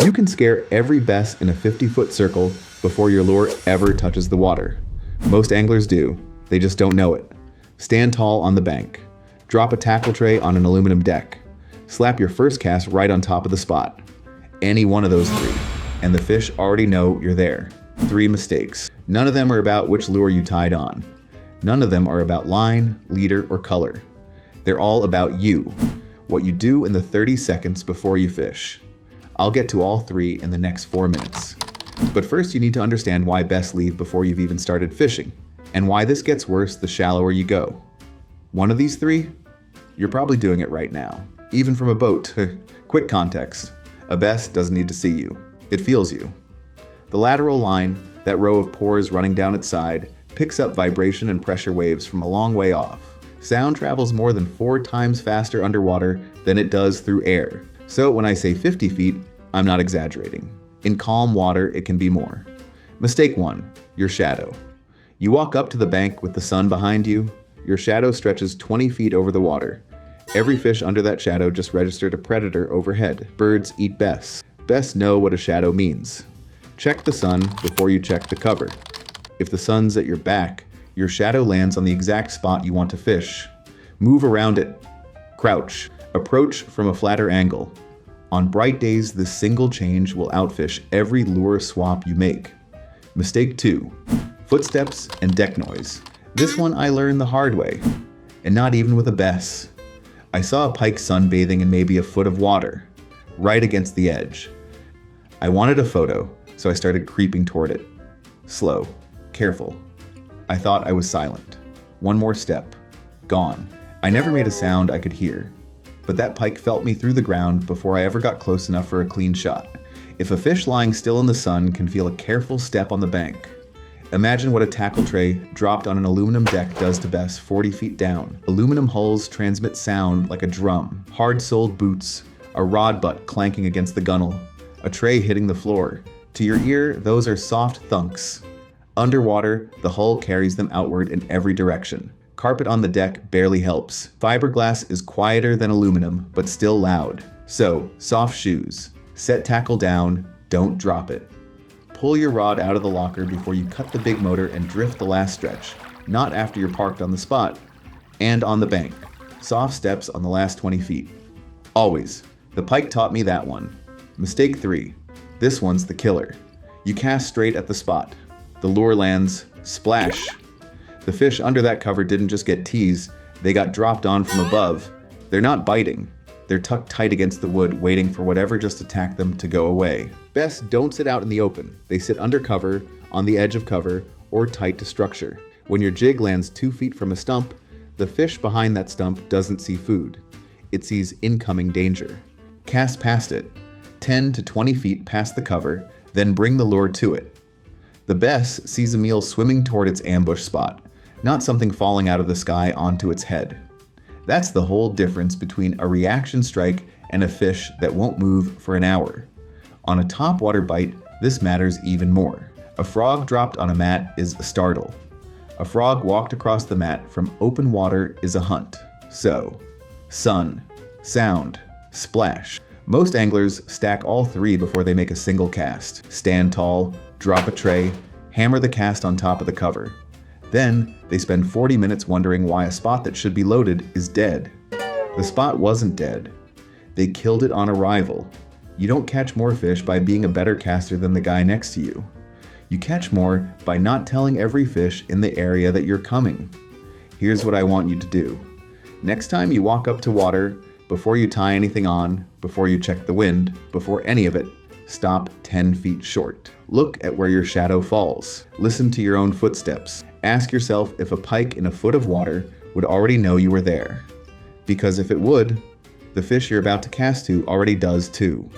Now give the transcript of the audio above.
You can scare every bass in a 50-foot circle before your lure ever touches the water. Most anglers do, they just don't know it. Stand tall on the bank. Drop a tackle tray on an aluminum deck. Slap your first cast right on top of the spot. Any one of those three, and the fish already know you're there. 3 mistakes. None of them are about which lure you tied on. None of them are about line, leader, or color. They're all about you, what you do in the 30 seconds before you fish. I'll get to all 3 in the next 4 minutes. But first you need to understand why bass leave before you've even started fishing, and why this gets worse the shallower you go. One of these 3? You're probably doing it right now, even from a boat. Quick context. A bass doesn't need to see you. It feels you. The lateral line, that row of pores running down its side, picks up vibration and pressure waves from a long way off. Sound travels more than 4 times faster underwater than it does through air. So when I say 50 feet, I'm not exaggerating. In calm water, it can be more. Mistake 1, your shadow. You walk up to the bank with the sun behind you. Your shadow stretches 20 feet over the water. Every fish under that shadow just registered a predator overhead. Birds eat bass. Bass know what a shadow means. Check the sun before you check the cover. If the sun's at your back, your shadow lands on the exact spot you want to fish. Move around it. Crouch. Approach from a flatter angle. On bright days, this single change will outfish every lure swap you make. Mistake 2, footsteps and deck noise. This one I learned the hard way, and not even with a bass. I saw a pike sunbathing in maybe a foot of water, right against the edge. I wanted a photo, so I started creeping toward it. Slow, careful. I thought I was silent. One more step. Gone. I never made a sound I could hear, but that pike felt me through the ground before I ever got close enough for a clean shot. If a fish lying still in the sun can feel a careful step on the bank, imagine what a tackle tray dropped on an aluminum deck does to bass 40 feet down. Aluminum hulls transmit sound like a drum. Hard-soled boots, a rod butt clanking against the gunnel, a tray hitting the floor. To your ear, those are soft thunks. Underwater, the hull carries them outward in every direction. Carpet on the deck barely helps. Fiberglass is quieter than aluminum, but still loud. So, soft shoes. Set tackle down, don't drop it. Pull your rod out of the locker before you cut the big motor and drift the last stretch, not after you're parked on the spot. And on the bank. Soft steps on the last 20 feet. Always. The pike taught me that one. Mistake 3. This one's the killer. You cast straight at the spot. The lure lands, splash. The fish under that cover didn't just get teased, they got dropped on from above. They're not biting. They're tucked tight against the wood, waiting for whatever just attacked them to go away. Bass don't sit out in the open. They sit under cover, on the edge of cover, or tight to structure. When your jig lands 2 feet from a stump, the fish behind that stump doesn't see food. It sees incoming danger. Cast past it, 10 to 20 feet past the cover, then bring the lure to it. The bass sees a meal swimming toward its ambush spot, not something falling out of the sky onto its head. That's the whole difference between a reaction strike and a fish that won't move for an hour. On a topwater bite, this matters even more. A frog dropped on a mat is a startle. A frog walked across the mat from open water is a hunt. So, sun, sound, splash. Most anglers stack all 3 before they make a single cast. Stand tall, drop a tray, hammer the cast on top of the cover. Then, they spend 40 minutes wondering why a spot that should be loaded is dead. The spot wasn't dead. They killed it on arrival. You don't catch more fish by being a better caster than the guy next to you. You catch more by not telling every fish in the area that you're coming. Here's what I want you to do. Next time you walk up to water, before you tie anything on, before you check the wind, before any of it, stop 10 feet short. Look at where your shadow falls. Listen to your own footsteps. Ask yourself if a pike in a foot of water would already know you were there. Because if it would, the fish you're about to cast to already does too.